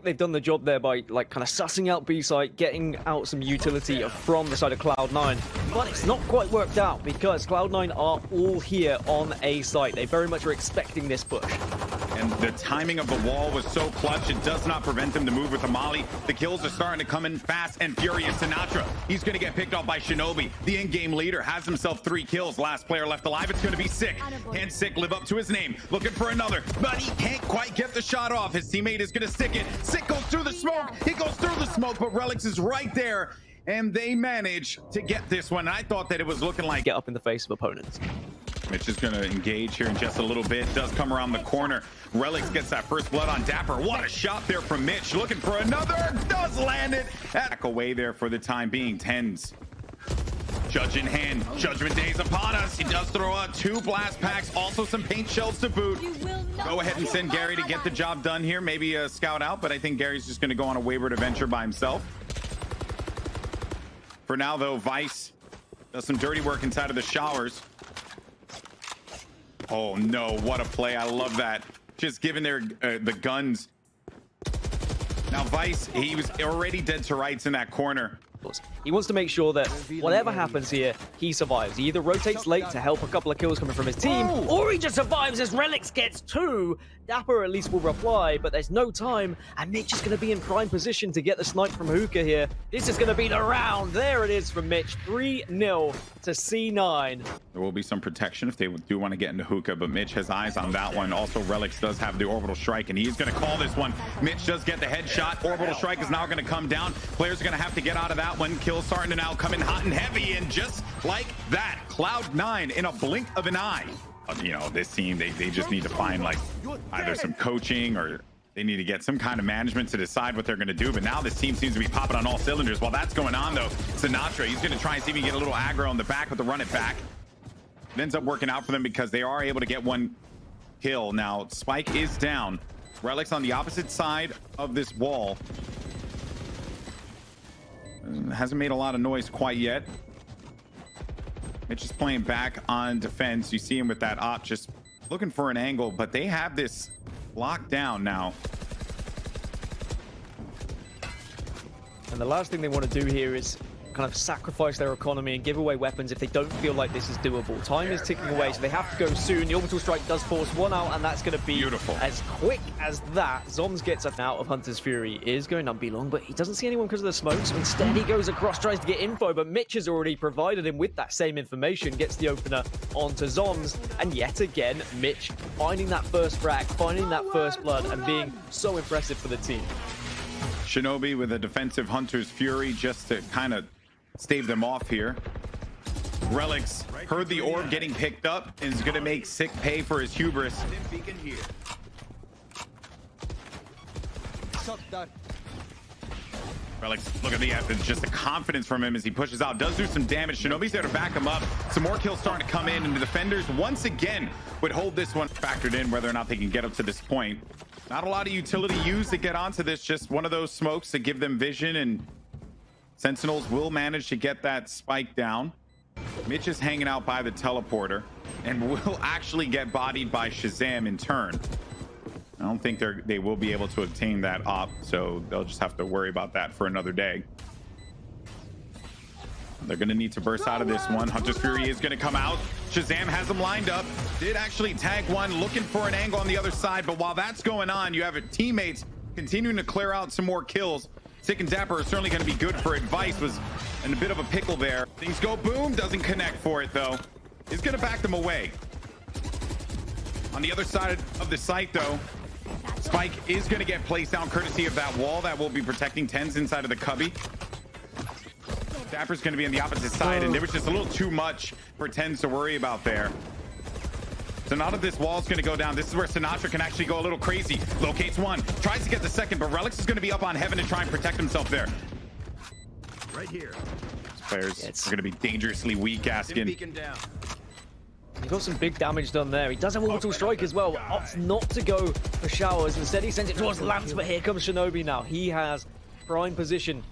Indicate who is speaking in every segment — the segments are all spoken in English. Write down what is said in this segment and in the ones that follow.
Speaker 1: think they've done the job there by like kind of sussing out B site, getting out some utility from the side of Cloud9, but it's not quite worked out because Cloud9 are all here on A site. They very much are expecting this push.
Speaker 2: And the timing of the wall was so clutch, it does not prevent them to move with the molly. The kills are starting to come in fast and furious. Sinatraa, he's going to get picked off by Shinobi. The in-game leader has himself 3 kills. Last player left alive. It's going to be Sick. Can Sick live up to his name? Looking for another, but he can't quite get the shot off. His teammate is going to stick it. Sick goes through the smoke. He goes through the smoke, but Relyks is right there. And they manage to get this one. I thought that it was looking like...
Speaker 1: Get up in the face of opponents.
Speaker 2: Mitch is going to engage here in just a little bit. Does come around the corner. Relyks gets that first blood on Dapr. What a shot there from Mitch. Looking for another. Does land it. Back away there for the time being. Tenz. Judge in hand. Judgment Day is upon us. He does throw out 2 blast packs. Also some paint shells to boot. Go ahead and send Gary to get the job done here. Maybe a scout out, but I think Gary's just going to go on a wayward adventure by himself. For now, though, Vice does some dirty work inside of the showers. Oh no, what a play. I love that. Just giving their the guns. Now Vice, he was already dead to rights in that corner.
Speaker 1: He wants to make sure that whatever happens here, he survives. He either rotates late to help a couple of kills coming from his team, or he just survives as Relyks gets 2. Dapr at least will reply, but there's no time, and Mitch is going to be in prime position to get the snipe from Hookah here. This is going to be the round. There it is from Mitch, 3-0 to C9.
Speaker 2: There will be some protection if they do want to get into Hookah, but Mitch has eyes on that one. Also, Relyks does have the orbital strike, and he's going to call this one. Mitch does get the headshot. Orbital strike is now going to come down. Players are going to have to get out of that one. Kills starting to now come in hot and heavy, and just like that, Cloud9 in a blink of an eye. You know, this team, they just need to find like either some coaching or they need to get some kind of management to decide what they're going to do. But now this team seems to be popping on all cylinders. While that's going on, though, Sinatraa, he's going to try and see if he can get a little aggro on the back with the run it back. It ends up working out for them because they are able to get 1 kill. Now, Spike is down. Relyks on the opposite side of this wall. Hasn't made a lot of noise quite yet. Mitch is playing back on defense. You see him with that op just looking for an angle, but they have this locked down now.
Speaker 1: And the last thing they want to do here is kind of sacrifice their economy and give away weapons if they don't feel like this is doable. Time is ticking away, so they have to go soon. The orbital strike does force 1 out, and that's going to be
Speaker 2: beautiful.
Speaker 1: As quick as that. Zombs gets up out of Hunter's Fury. Is going to be long, but he doesn't see anyone because of the smoke, so instead he goes across, tries to get info, but Mitch has already provided him with that same information, gets the opener onto Zombs, and yet again, Mitch finding that first frag, finding that first blood, and being so impressive for the team.
Speaker 2: Shinobi with a defensive Hunter's Fury just to kind of stave them off here. Relyks heard the orb getting picked up and is going to make Sick pay for his hubris. Relyks, look at just the confidence from him as he pushes out. Does do some damage. Shinobi's there to back him up. Some more kills starting to come in, and the defenders once again would hold this one factored in whether or not they can get up to this point. Not a lot of utility used to get onto this, just one of those smokes to give them vision, and Sentinels will manage to get that spike down. Mitch is hanging out by the teleporter and will actually get bodied by ShahZaM in turn. I don't think they will be able to obtain that op, so they'll just have to worry about that for another day. They're going to need to burst out of this one. Hunter's Fury is going to come out. ShahZaM has them lined up. Did actually tag one, looking for an angle on the other side, but while that's going on, you have teammates continuing to clear out some more kills. Sick and Dapr are certainly going to be good for advice. Was in a bit of a pickle there. Things go boom, doesn't connect for it though. He's going to back them away. On the other side of the site though, Spike is going to get placed down courtesy of that wall that will be protecting Tenz inside of the cubby. Dapr's going to be on the opposite side, and there was just a little too much for Tenz to worry about there. So now that this wall is going to go down, this is where Sinatraa can actually go a little crazy. Locates 1, tries to get the 2nd, but Relyks is going to be up on heaven to try and protect himself there.
Speaker 3: Right here.
Speaker 2: These players are going to be dangerously weak, Askin.
Speaker 1: He got some big damage done there. He does have orbital strike as well. Opts not to go for showers. Instead, he sends it towards Lance, but here comes Shinobi now. He has prime position.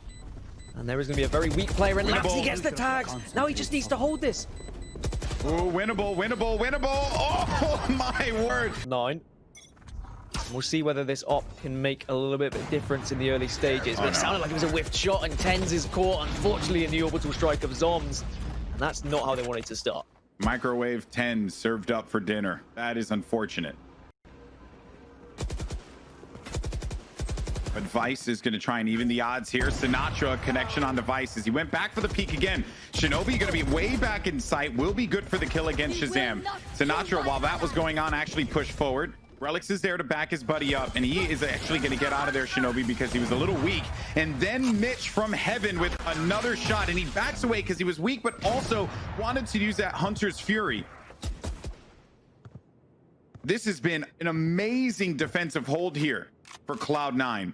Speaker 1: And there is going to be a very weak player in Lance. He gets the tags. Now he just needs to hold this.
Speaker 2: Oh, winnable, winnable, winnable. Oh, my word.
Speaker 1: 9. We'll see whether this op can make a little bit of a difference in the early stages. But it sounded like it was a whiffed shot, and Tenz is caught, unfortunately, in the orbital strike of zombs. And that's not how they wanted to start.
Speaker 2: Microwave 10 served up for dinner. That is unfortunate. But Vice is going to try and even the odds here. Sinatraa connection on the Vice as he went back for the peek again. Shinobi going to be way back in sight. Will be good for the kill against ShahZaM. Sinatraa, while that was going on, actually pushed forward. Relyks is there to back his buddy up, and he is actually going to get out of there, Shinobi, because he was a little weak. And then Mitch from heaven with another shot, and he backs away because he was weak, but also wanted to use that Hunter's Fury. This has been an amazing defensive hold here for Cloud9.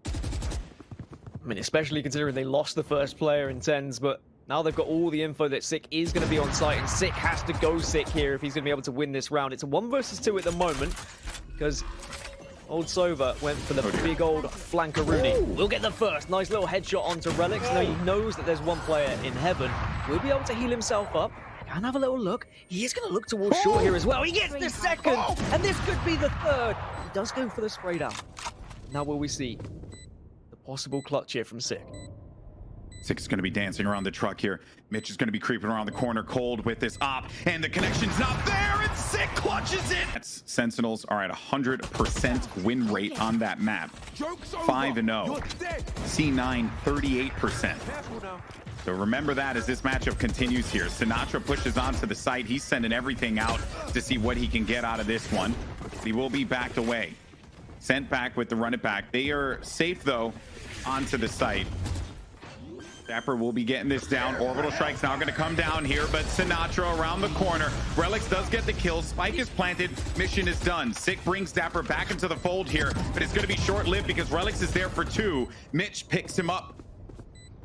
Speaker 1: I mean, especially considering they lost the first player in Tenz, but now they've got all the info that Sick is going to be on site, and Sick has to go Sick here if he's going to be able to win this round. It's a 1 versus 2 at the moment, because old Sova went for the big old flankaroonie. We'll get the first. Nice little headshot onto Relyks. Now he knows that there's one player in heaven. Will be able to heal himself up. Can have a little look. He is going to look towards short here as well. He gets the second, and this could be the third. He does go for the spray down. Now will we see the possible clutch here from Sick?
Speaker 2: Sick is going to be dancing around the truck here. Mitch is going to be creeping around the corner cold with this op, and the connection's not there, and Sick clutches it! Sentinels are at 100% win rate on that map. 5-0. C9, 38%. So remember that as this matchup continues here. Sinatraa pushes onto the site. He's sending everything out to see what he can get out of this one. He will be backed away. Sent back with the run it back. They are safe, though, onto the site. Dapr will be getting this down. Orbital Strike's now going to come down here, but Sinatraa around the corner. Relyks does get the kill. Spike is planted. Mission is done. Sick brings Dapr back into the fold here, but it's going to be short-lived because Relyks is there for 2. Mitch picks him up.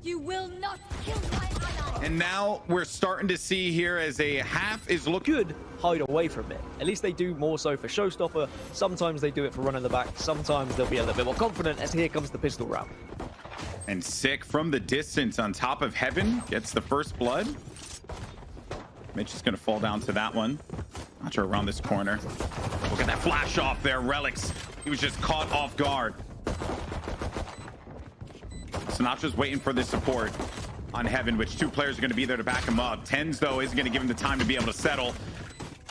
Speaker 4: You will not kill my ally.
Speaker 2: And now we're starting to see here as a half is looking
Speaker 1: Good hide away from it. At least they do more so for showstopper. Sometimes they do it for running the back. Sometimes they'll be a little bit more confident as here comes the pistol round.
Speaker 2: And Sick from the distance on top of heaven gets the first blood. Mitch is going to fall down to that one. Not sure around this corner. Look at that flash off there, Relyks. He was just caught off guard. Sinatra's waiting for the support on heaven, which 2 players are going to be there to back him up. Tenz, though, isn't going to give him the time to be able to settle.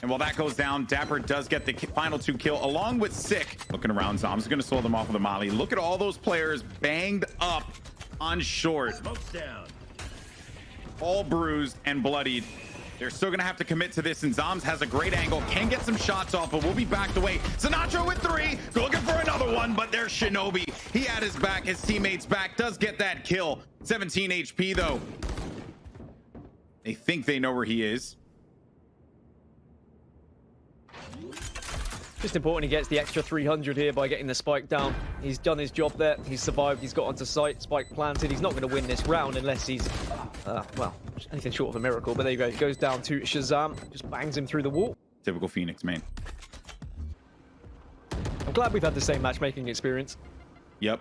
Speaker 2: And while that goes down, Dapr does get the final 2 kill along with Sick. Looking around, zombs is going to slow them off with a molly. Look at all those players banged up on short.
Speaker 3: Smoke's down.
Speaker 2: All bruised and bloodied. They're still going to have to commit to this, and zombs has a great angle. Can get some shots off, but will be backed away. Sinatraa with 3. Looking for another one, but there's Shinobi. He had his back, his teammates back. Does get that kill. 17 HP, though. They think they know where he is.
Speaker 1: Just important he gets the extra 300 here by getting the spike down. He's done his job there. He's survived. He's got onto site. Spike planted. He's not going to win this round unless he's, well, anything short of a miracle. But there you go. He goes down to ShahZaM. Just bangs him through the wall.
Speaker 2: Typical Phoenix, man.
Speaker 1: I'm glad we've had the same matchmaking experience.
Speaker 2: Yep.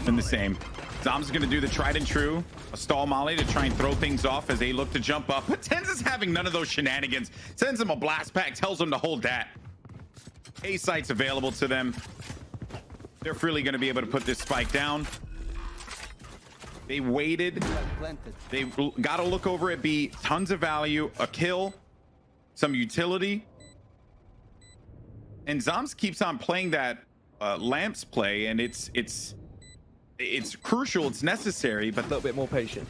Speaker 2: And the same. Zombs is going to do the tried and true. A stall molly to try and throw things off as they look to jump up. But Tenz is having none of those shenanigans. Sends him a blast pack. Tells him to hold that. A sites available to them. They're freely going to be able to put this spike down. They waited. They got to look over at B. Tons of value, a kill, some utility. And zombs keeps on playing that lamps play, and it's crucial, it's necessary, but
Speaker 1: A little bit more patient.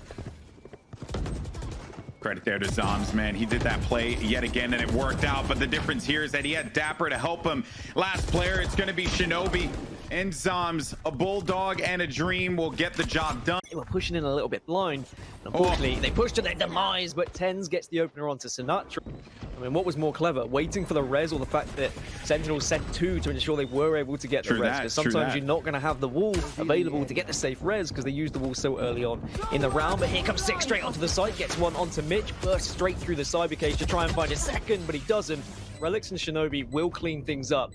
Speaker 2: credit there to zombs, man. He did that play yet again, and it worked out. But the difference here is that he had Dapr to help him. Last player, it's going to be Shinobi and zombs. A bulldog and a dream will get the job done.
Speaker 1: They were pushing in a little bit blind. Unfortunately, they pushed to their demise, but Tenz gets the opener onto Sinatraa. I mean, what was more clever, waiting for the res or the fact that Sentinels sent 2 to ensure they were able to get the res? Because sometimes you're not going to have the wall available to get the safe res because they used the wall so early on in the round. But here comes Sick straight onto the site, gets one onto Mitch, bursts straight through the cyber cage to try and find a second, but he doesn't. Relyks and Shinobi will clean things up,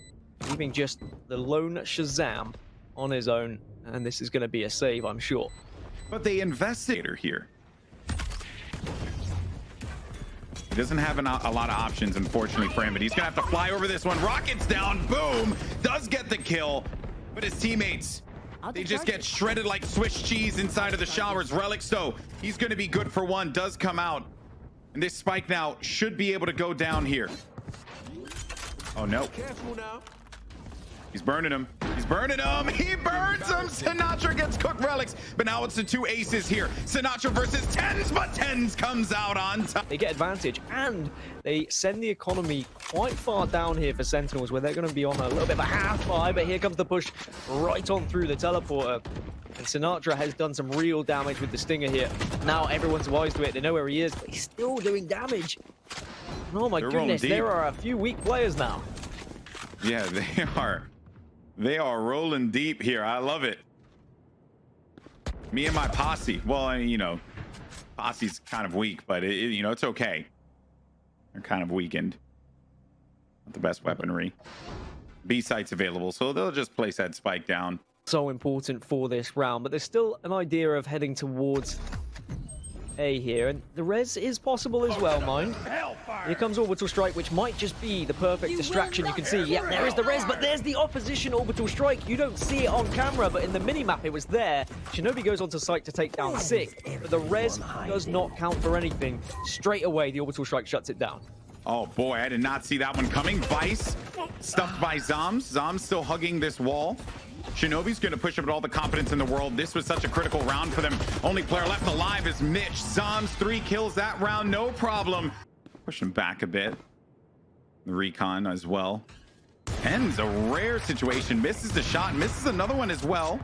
Speaker 1: leaving just the lone ShahZaM on his own. And this is going to be a save, I'm sure.
Speaker 2: But they invested here. He doesn't have a lot of options, unfortunately, for him, but he's gonna have to fly over this one. Rockets down, boom, does get the kill, but his teammates, they just get shredded like Swiss cheese inside of the showers. Relyks, though, he's gonna be good for one, does come out, and this spike now should be able to go down here. Oh no.
Speaker 3: Careful now.
Speaker 2: He's burning him. He's burning him. He burns him. Sinatraa gets cooked, Relyks. But now it's the two aces here. Sinatraa versus Tenz, but Tenz comes out on top.
Speaker 1: They get advantage, and they send the economy quite far down here for Sentinels, where they're going to be on a little bit of a half-buy, but here comes the push right on through the teleporter. And Sinatraa has done some real damage with the stinger here. Now everyone's wise to it. They know where he is, but he's still doing damage. Oh my goodness, there are a few weak players now.
Speaker 2: Yeah, they are. They are rolling deep here. I love it. Me and my posse. Well, you know, posse's kind of weak, but you know, it's okay. They're kind of weakened. Not the best weaponry. B site's available, so they'll just place that spike down.
Speaker 1: So important for this round, but there's still an idea of heading towards A here, and the res is possible as well, mind. Here comes Orbital Strike, which might just be the perfect distraction. You can see, yeah, there is the res, but there's the opposition Orbital Strike. You don't see it on camera, but in the minimap it was there. Shinobi goes onto site to take down 6, but the res does not count for anything. Straight away, the Orbital Strike shuts it down.
Speaker 2: Oh boy, I did not see that one coming. Vice stuffed by zombs. Zombs still hugging this wall. Shinobi's going to push up with all the confidence in the world. This was such a critical round for them. Only player left alive is Mitch. Zombs 3 kills that round, no problem. Push him back a bit. The recon as well. Tenz, a rare situation. Misses the shot, misses another one as well.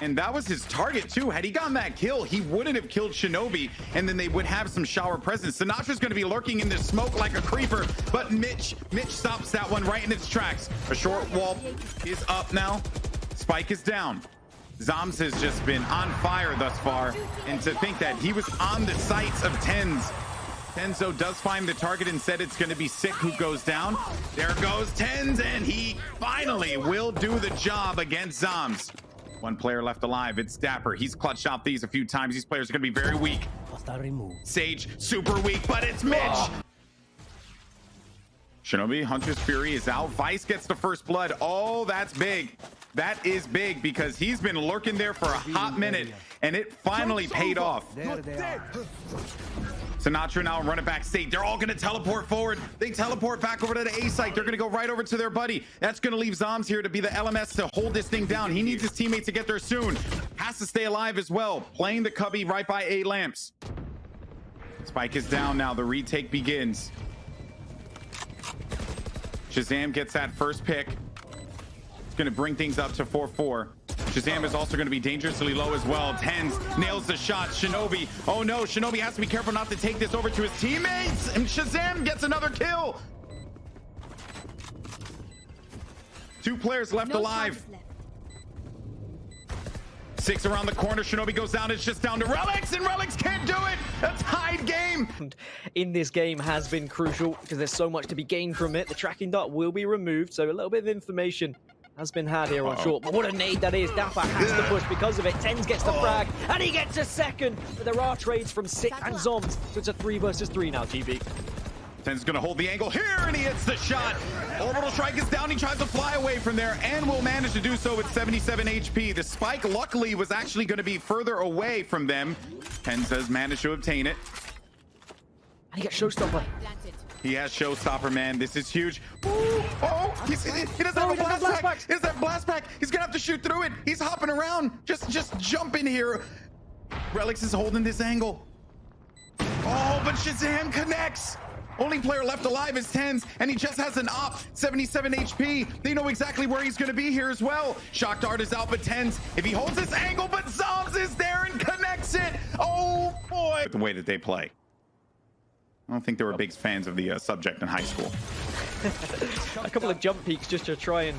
Speaker 2: And that was his target too. Had he gotten that kill, he wouldn't have killed Shinobi, and then they would have some shower presence. Sinatra's going to be lurking in the smoke like a creeper, but Mitch stops that one right in its tracks. A short wall is up now. Spike is down. Zombs has just been on fire thus far, and to think that he was on the sights of Tenz. Tenzo does find the target. Instead, it's going to be Sick who goes down. There goes Tenz, and he finally will do the job against Zombs. One player left alive. It's Dapr. He's clutched out these a few times. These players are going to be very weak. Sage, super weak, but it's Mitch. Shinobi, Hunter's Fury is out. Vice gets the first blood. Oh, that's big. That is big because he's been lurking there for a hot minute, and it finally paid off. Sinatraa now running back state. They're all going to teleport forward. They teleport back over to the A site. They're going to go right over to their buddy. That's going to leave Zombs here to be the LMS to hold this thing down. He needs his teammates to get there soon. Has to stay alive as well. Playing the cubby right by A lamps. Spike is down now. The retake begins. ShahZaM gets that first pick. It's going to bring things up to 4-4. ShahZaM is also going to be dangerously low as well. Tenz nails the shot. Shinobi. Oh no, Shinobi has to be careful not to take this over to his teammates. And ShahZaM gets another kill. 2 players left alive. 6 around the corner. Shinobi goes down. It's just down to Relyks, and Relyks can't do it. A tied game.
Speaker 1: In this game has been crucial because there's so much to be gained from it. The tracking dart will be removed, so a little bit of information has been had here on short. But what a nade that is. Dapr has to push because of it. Tenz gets the frag, and he gets a second. But there are trades from Sick and Zombs, so it's a 3 versus 3 now, GB.
Speaker 2: Tenz is going to hold the angle here, and he hits the shot. Orbital Strike is down. He tries to fly away from there and will manage to do so with 77 HP. The spike, luckily, was actually going to be further away from them. Tenz has managed to obtain it.
Speaker 1: And he gets Showstopper.
Speaker 2: He has Showstopper, man. This is huge. Ooh, oh, he doesn't have a blast pack. He doesn't have a blast pack. He's going to have to shoot through it. He's hopping around. Just jump in here. Relyks is holding this angle. Oh, but ShahZaM connects. Only player left alive is Tenz, and he just has an op, 77 HP. They know exactly where he's going to be here as well. Shock Dart is out, but Tenz, if he holds this angle, but Zombs is there and connects it. Oh, boy. The way that they play. I don't think they were big fans of the subject in high school.
Speaker 1: A couple of jump peeks just to try and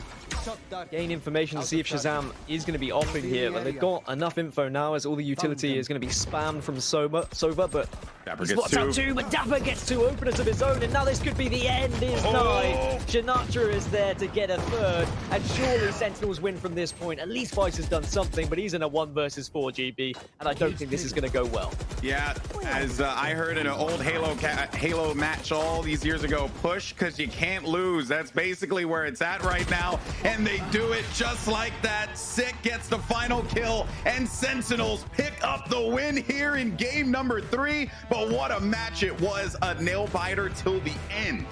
Speaker 1: gain information to see if ShahZaM is going to be offing here, but they've got enough info now as all the utility is going to be spammed from Sova, but
Speaker 2: Dapr
Speaker 1: he
Speaker 2: gets
Speaker 1: spots out two, but Dapr gets two openers of his own, and now this could be the end is nigh. Sinatraa is there to get a third, and surely Sentinels win from this point. At least Vice has done something, but he's in a 1 versus 4 GB, and I don't think this is going to go well.
Speaker 2: Yeah, as I heard in an old Halo match all these years ago, push because you can't lose. That's basically where it's at right now, and they do it just like that. Sick gets the final kill, and Sentinels pick up the win here in game number 3. But what a match it was, a nail biter till the end.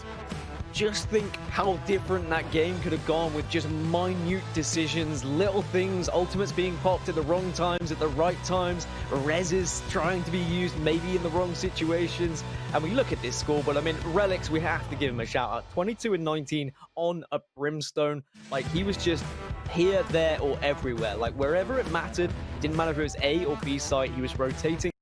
Speaker 1: Just think how different that game could have gone with just minute decisions, little things, ultimates being popped at the wrong times, at the right times, reses trying to be used maybe in the wrong situations. And we look at this score, but I mean, Relyks, we have to give him a shout out. 22 and 19 on a brimstone. Like, he was just here, there, or everywhere. Like, wherever it mattered, it didn't matter if it was A or B site, he was rotating.